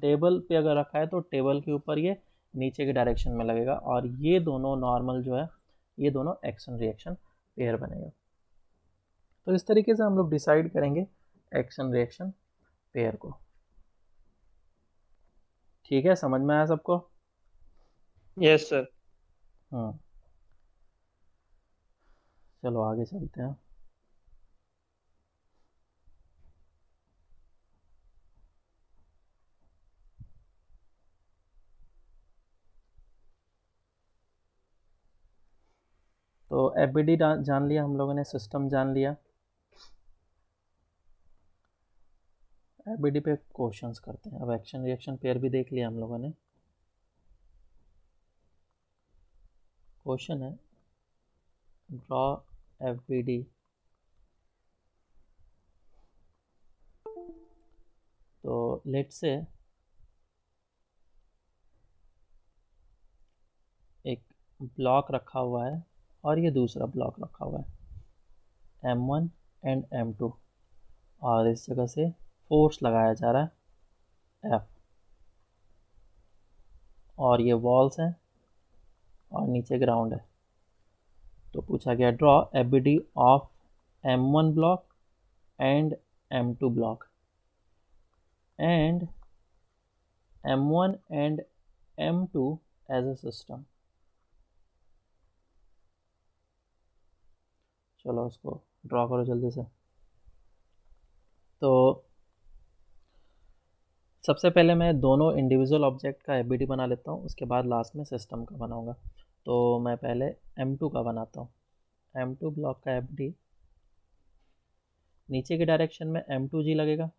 टेबल पे अगर रखा है तो टेबल के ऊपर ये नीचे के डायरेक्शन में लगेगा और ये दोनों नॉर्मल जो है, ये दोनों एक्शन रिएक्शन पेयर बनेगा। तो इस तरीके से हम लोग डिसाइड करेंगे एक्शन रिएक्शन पेयर को। ठीक है, समझ में आया सबको? Yes sir. चलो आगे चलते हैं। तो एफबीडी जान लिया हम लोगों ने, सिस्टम जान लिया। एफबीडी पे क्वेश्चंस करते हैं। अब एक्शन रिएक्शन पेयर भी देख लिया हम लोगों ने। क्वेश्चन है, ड्रॉ एफबीडी। तो लेट से एक ब्लॉक रखा हुआ है और ये दूसरा ब्लॉक रखा हुआ है, m1 एंड m2, और इस जगह से फोर्स लगाया जा रहा है F, और ये वॉल्स हैं और नीचे ग्राउंड है। तो पूछा गया draw FBD of m1 block and m2 block and m1 and m2 as a system. चलो इसको ड्रॉ करो जल्दी से। तो सबसे पहले मैं दोनों इंडिविजुअल ऑब्जेक्ट का एफबीडी बना लेता हूँ, उसके बाद लास्ट में सिस्टम का बनाऊंगा। तो मैं पहले m2 का बनाता हूँ। m2 ब्लॉक का एफबीडी, नीचे के डायरेक्शन में m2g लगेगा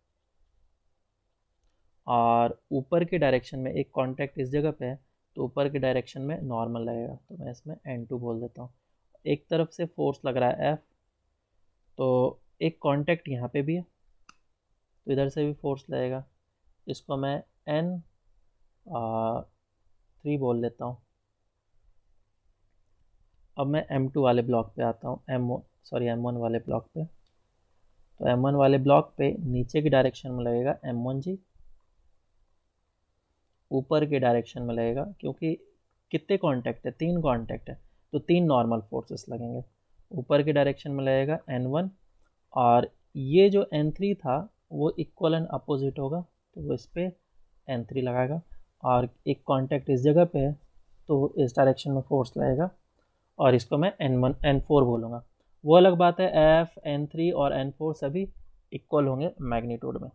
और ऊपर के डायरेक्शन में एक कांटेक्ट इस जगह पे है, तो ऊपर के डायरेक्शन में नॉर्मल लगेगा। तो मैं इसमें n2 बोल देता हूँ। एक तरफ से फोर्स लग रहा है F, तो एक कांटेक्ट यहाँ पे भी है, तो इधर से भी फोर्स लगेगा। इसको मैं n3 बोल लेता हूँ। अब मैं m2 वाले ब्लॉक पे आता हूँ, m1 वाले ब्लॉक पे। तो m1 वाले ब्लॉक पे नीचे की डायरेक्शन में लगेगा m1g, ऊपर के डायरेक्शन में लगेगा, क्योंकि कितने कांटेक्ट है? 3 कांटेक्ट है, तो 3 नॉर्मल फोर्सेस लगेंगे। ऊपर की डायरेक्शन में लगेगा N1, और ये जो N3 था वो इक्वल एंड अपोजिट होगा, तो वो इस पर N3 लगाएगा, और एक कांटेक्ट इस जगह पे है तो इस डायरेक्शन में फोर्स लगेगा, और इसको मैं N1 N4 बोलूँगा। वो अलग बात है, F N3 और N4 सभी इक्वल होंगे मैग्नीट्यूड में।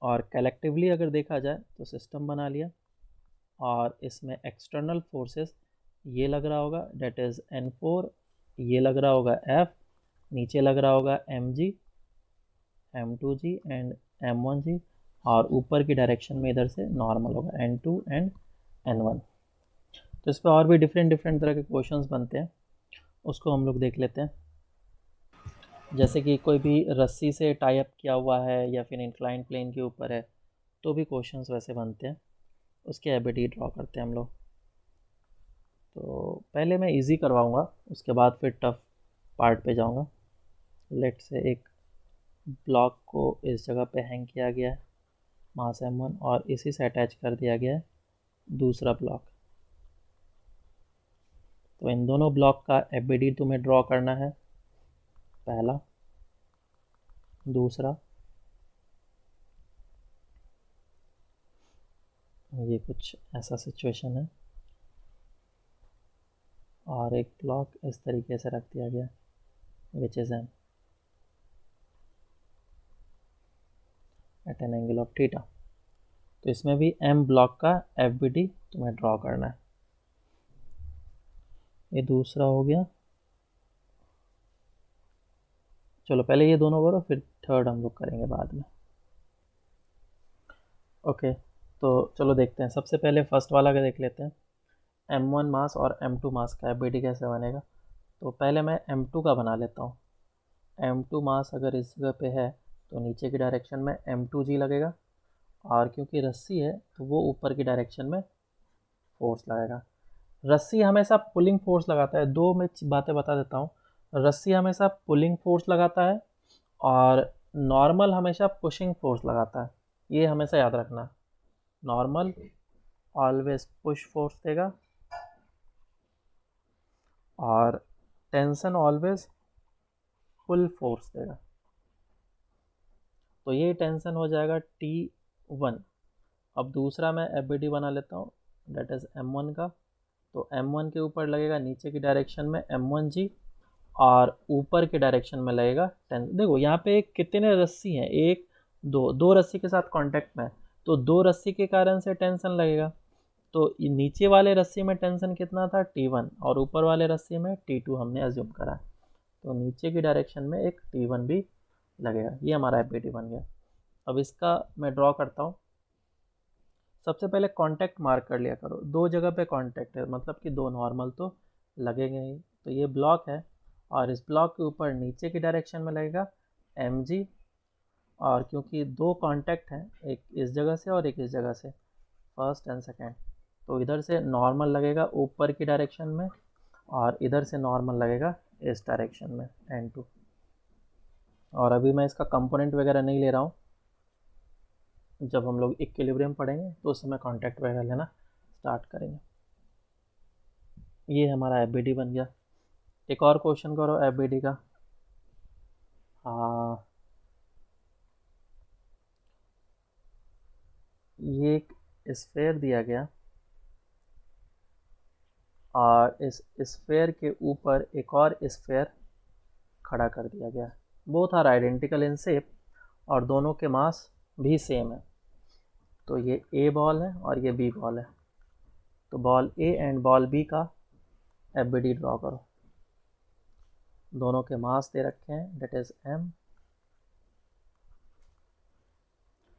और कलेक्टिवली अगर देखा जाए तो सिस्टम बना लिया, और इसमें एक्सटर्नल फोर्सेस ये लग रहा होगा डेट इज़ N4, ये लग रहा होगा F, नीचे लग रहा होगा mg, m2g एंड m1g, और ऊपर की डायरेक्शन में इधर से नॉर्मल होगा N2 एंड N1। तो इस पर और भी डिफरेंट तरह के क्वेश्चंस बनते हैं, उसको हम लोग देख लेते हैं। जैसे कि कोई भी रस्सी से टाई अप किया हुआ है या फिर इंक्लाइन प्लेन के ऊपर है तो भी क्वेश्चंस वैसे बनते हैं, उसके एबिलिटी ड्रॉ करते हैं हम लोग। तो पहले मैं इजी करवाऊंगा, उसके बाद फिर टफ पार्ट पे जाऊंगा। लेट से एक ब्लॉक को इस जगह पे हैंग किया गया है मास m1, और इसी से अटैच कर दिया गया है दूसरा ब्लॉक। तो इन दोनों ब्लॉक का एबिलिटी तुम्हें ड्रॉ करना है, पहला, दूसरा, ये कुछ ऐसा सिचुएशन है, और एक ब्लॉक इस तरीके से रख दिया गया which is m at an angle of theta. तो इसमें भी m ब्लॉक का एफबीडी तुम्हें ड्रॉ करना है। ये दूसरा हो गया, चलो पहले ये दोनों करो, फिर थर्ड हम लोग करेंगे बाद में। ओके, तो चलो देखते हैं। सबसे पहले फर्स्ट वाला का देख लेते हैं, m1 मास और m2 मास का एफबीडी कैसे बनेगा। तो पहले मैं m2 का बना लेता हूँ। m2 मास अगर इस जगह पे है तो नीचे की डायरेक्शन में m2g लगेगा, और क्योंकि रस्सी है तो वो ऊपर की डायरेक्शन में फोर्स लगेगा। रस्सी हमेशा पुलिंग फोर्स लगाता है। दो मैं बातें बता देता हूँ, रस्सी हमेशा पुलिंग फोर्स लगाता है और नॉर्मल हमेशा पुशिंग फोर्स लगाता है, ये हमेशा याद रखना। नॉर्मल ऑलवेज पुश फोर्स देगा और टेंशन ऑलवेज पुल फोर्स देगा। तो ये टेंशन हो जाएगा T1। अब दूसरा मैं एफबीडी बना लेता हूँ, डेट इज़ M1 का। तो M1 के ऊपर लगेगा नीचे की डायरेक्शन में M1g, और ऊपर के डायरेक्शन में लगेगा टेंशन। देखो यहाँ पे कितने रस्सी हैं, एक दो रस्सी के साथ कांटेक्ट में है, तो दो रस्सी के कारण से टेंशन लगेगा। तो नीचे वाले रस्सी में टेंशन कितना था, T1, और ऊपर वाले रस्सी में T2 हमने अज्यूम करा है। तो नीचे की डायरेक्शन में एक T1 भी लगेगा। ये हमारा एफबीडी बन गया। अब इसका मैं ड्रॉ करता हूँ। सबसे पहले कांटेक्ट मार्क कर लिया करो, दो जगह पे कांटेक्ट है मतलब कि दो नॉर्मल तो लगेंगे ही। तो ये ब्लॉक है, और इस ब्लॉक के ऊपर नीचे की डायरेक्शन में लगेगा mg, और क्योंकि दो कांटेक्ट हैं, एक इस जगह से और एक इस जगह से, फर्स्ट एंड सेकेंड, तो इधर से नॉर्मल लगेगा ऊपर की डायरेक्शन में, और इधर से नॉर्मल लगेगा इस डायरेक्शन में N2। और अभी मैं इसका कंपोनेंट वगैरह नहीं ले रहा हूँ, जब हम लोग इक्विलिब्रियम पढ़ेंगे तो उस समय कांटेक्ट वगैरह लेना स्टार्ट करेंगे। ये हमारा एफबीडी बन गया। एक और क्वेश्चन करो एफबीडी का। हाँ, ये एक स्फेयर दिया गया, और इस स्फेयर के ऊपर एक और स्फेयर खड़ा कर दिया गया। Both are identical in shape, और दोनों के मास भी सेम है। तो ये ए बॉल है और ये बी बॉल है। तो ball A and ball B का एफबीडी ड्रॉ करो। दोनों के मास दे रखे हैं, डेट इज m।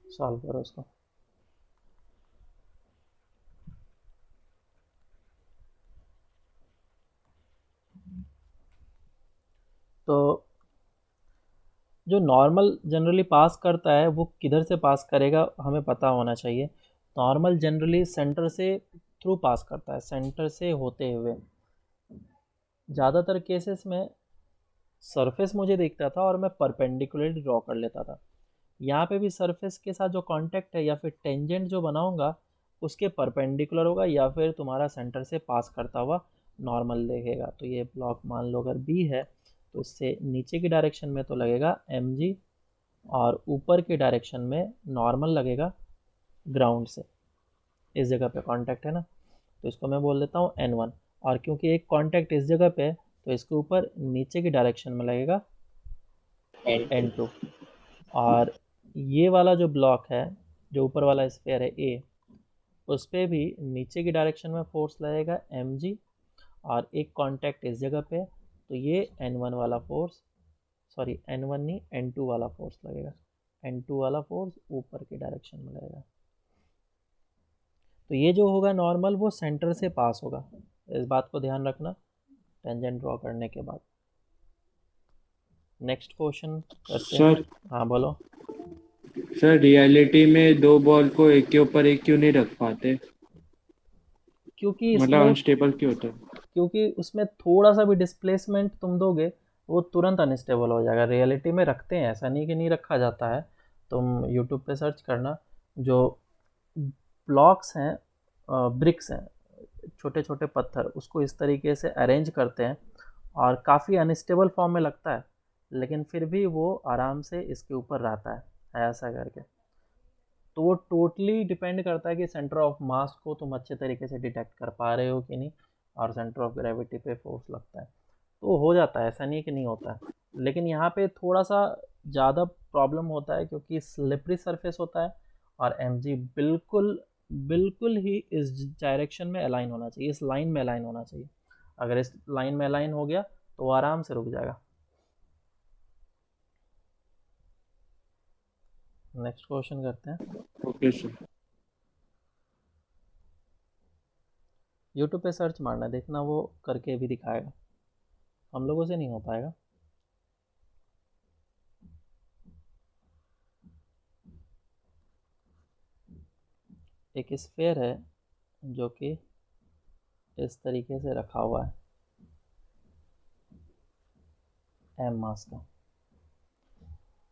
सॉल्व करो इसको। तो जो नॉर्मल जनरली पास करता है वो किधर से पास करेगा हमें पता होना चाहिए। नॉर्मल जनरली सेंटर से थ्रू पास करता है, सेंटर से होते हुए। ज़्यादातर केसेस में सरफेस मुझे दिखता था और मैं परपेंडिकुलरली ड्रॉ कर लेता था। यहाँ पे भी सरफेस के साथ जो कांटेक्ट है या फिर टेंजेंट जो बनाऊंगा उसके परपेंडिकुलर होगा, या फिर तुम्हारा सेंटर से पास करता हुआ नॉर्मल देखेगा। तो ये ब्लॉक मान लो अगर बी है तो इससे नीचे की डायरेक्शन में तो लगेगा mg और ऊपर की डायरेक्शन में नॉर्मल लगेगा ग्राउंड से। इस जगह पे कांटेक्ट है ना, तो इसको मैं बोल देता हूँ n1। और क्योंकि एक कांटेक्ट इस जगह पे है तो इसके ऊपर नीचे की डायरेक्शन में लगेगा n2। और ये वाला जो ब्लॉक है, जो ऊपर वाला स्फीयर है A, उस पर भी नीचे की डायरेक्शन में फोर्स लगेगा mg और एक कांटेक्ट इस जगह पे, तो ये n1 वाला फोर्स, सॉरी n1 नहीं n2 वाला फोर्स लगेगा। n2 वाला फोर्स ऊपर की डायरेक्शन में लगेगा। तो ये जो होगा नॉर्मल वो सेंटर से पास होगा, इस बात को ध्यान रखना टेंजेंट ड्रॉ करने के बाद। नेक्स्ट क्वेश्चन करते हैं। सर हाँ बोलो। सर रियलिटी में दो बॉल को एक के ऊपर एक क्यों नहीं रख पाते, क्योंकि मतलब इसमें अनस्टेबल क्यों होता है? क्योंकि उसमें थोड़ा सा भी डिस्प्लेसमेंट तुम दोगे वो तुरंत अनस्टेबल हो जाएगा। रियलिटी में रखते हैं, ऐसा नहीं कि नहीं रखा जाता है। तुम यूट्यूब पे सर्च करना, जो ब्लॉक्स हैं, ब्रिक्स हैं, छोटे छोटे पत्थर, उसको इस तरीके से अरेंज करते हैं और काफ़ी अनस्टेबल फॉर्म में लगता है, लेकिन फिर भी वो आराम से इसके ऊपर रहता है ऐसा करके। तो वो टोटली डिपेंड करता है कि सेंटर ऑफ मास को तुम अच्छे तरीके से डिटेक्ट कर पा रहे हो कि नहीं, और सेंटर ऑफ ग्रेविटी पे फोर्स लगता है तो हो जाता है, ऐसा नहीं है कि नहीं होता है। लेकिन यहाँ पे थोड़ा सा ज़्यादा प्रॉब्लम होता है क्योंकि स्लिपरी सरफेस होता है और mg बिल्कुल बिल्कुल ही इस डायरेक्शन में अलाइन होना चाहिए, इस लाइन में अलाइन होना चाहिए। अगर इस लाइन में अलाइन हो गया तो वो आराम से रुक जाएगा। नेक्स्ट क्वेश्चन करते हैं। Okay sir. यूट्यूब पे सर्च मारना, देखना वो करके भी दिखाएगा, हम लोगों से नहीं हो पाएगा। एक स्फीयर है जो कि इस तरीके से रखा हुआ है एम मास का।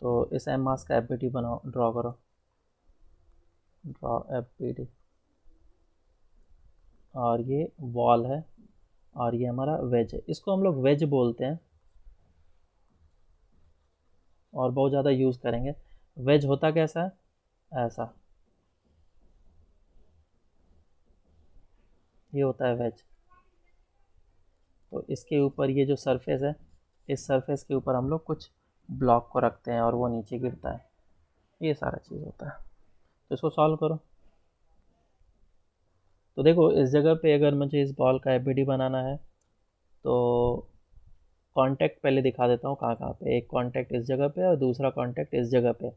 तो इस एम मास का एफ बनाओ, ड्रॉ करो, ड्रॉ एफ। और ये वॉल है और ये हमारा वेज है, इसको हम लोग वेज बोलते हैं और बहुत ज़्यादा यूज़ करेंगे। वेज होता कैसा है, ऐसा, ये होता है वेज। तो इसके ऊपर ये जो सरफेस है, इस सरफेस के ऊपर हम लोग कुछ ब्लॉक को रखते हैं और वो नीचे गिरता है, ये सारा चीज़ होता है। तो इसको सॉल्व करो। तो देखो इस जगह पे अगर मुझे इस बॉल का एफ बनाना है तो कांटेक्ट पहले दिखा देता हूँ कहाँ कहाँ पे। एक कांटेक्ट इस जगह पे और दूसरा कांटेक्ट इस जगह पे।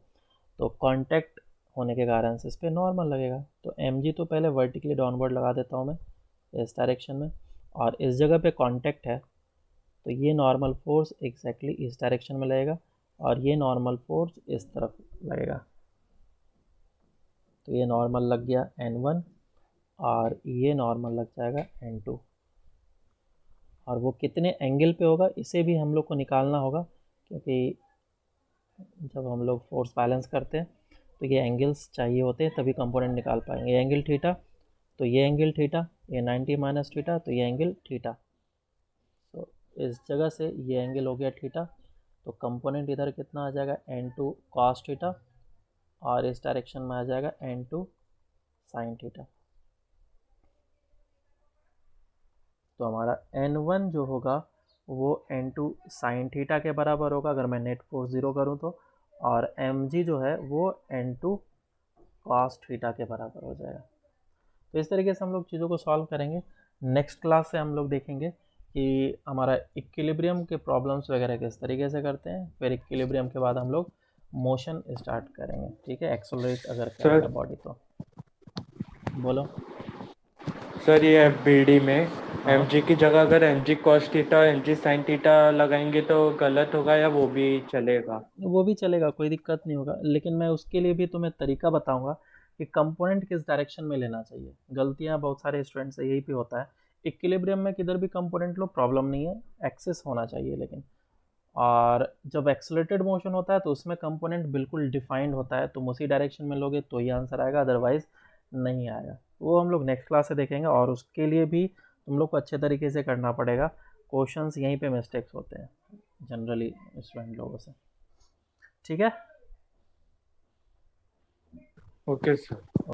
तो कांटेक्ट होने के कारण से इस पर नॉर्मल लगेगा। तो mg तो पहले वर्टिकली डाउनवर्ड लगा देता हूँ मैं इस डायरेक्शन में, और इस जगह पे कांटेक्ट है तो ये नॉर्मल फोर्स एग्जैक्टली इस डायरेक्शन में लगेगा और ये नॉर्मल फोर्स इस तरफ लगेगा। तो ये नॉर्मल लग गया n1 और ये नॉर्मल लग जाएगा n2। और वो कितने एंगल पे होगा इसे भी हम लोग को निकालना होगा, क्योंकि जब हम लोग फोर्स बैलेंस करते हैं तो ये एंगल्स चाहिए होते हैं तभी कंपोनेंट निकाल पाएंगे। ये एंगल थीटा, तो ये एंगल थीटा, ये 90 माइनस थीटा, तो ये एंगल थीटा। तो इस जगह से ये एंगल हो गया थीटा, तो कंपोनेंट इधर कितना आ जाएगा n2 cos थीटा और इस डायरेक्शन में आ जाएगा n2 sin थीटा। तो हमारा n1 जो होगा वो n2 sin थीटा के बराबर होगा अगर मैं नेट फोर्स 0 करूँ तो, और mg जो है वो n2 cos थीटा के बराबर हो जाएगा। तो इस तरीके से हम लोग चीज़ों को सॉल्व करेंगे। नेक्स्ट क्लास से हम लोग देखेंगे कि हमारा इक्विलिब्रियम के प्रॉब्लम्स वगैरह किस तरीके से करते हैं। फिर इक्विलिब्रियम के बाद हम लोग मोशन स्टार्ट करेंगे, ठीक है, एक्सेलरेट अगर करेगा बॉडी तो। बोलो। सर ये एफबीडी में हाँ mg की जगह अगर mg cos theta mg sin theta लगाएंगे तो गलत होगा या वो भी चलेगा? वो भी चलेगा, कोई दिक्कत नहीं होगा, लेकिन मैं उसके लिए भी तुम्हें तरीका बताऊंगा कि कंपोनेंट किस डायरेक्शन में लेना चाहिए। गलतियां बहुत सारे स्टूडेंट्स से यही भी होता है, इक्विलिब्रियम में किधर भी कंपोनेंट लो प्रॉब्लम नहीं है, एक्सेस होना चाहिए लेकिन। और जब एक्सेलरेटेड मोशन होता है तो उसमें कंपोनेंट बिल्कुल डिफाइंड होता है, तुम उसी डायरेक्शन में लोगे तो ही आंसर आएगा, अदरवाइज नहीं आएगा। वो हम लोग नेक्स्ट क्लास से देखेंगे और उसके लिए भी तुम लोग को अच्छे तरीके से करना पड़ेगा। क्वेश्चंस यहीं पे मिस्टेक्स होते हैं जनरली स्टूडेंट लोगों से। ठीक है। Okay sir.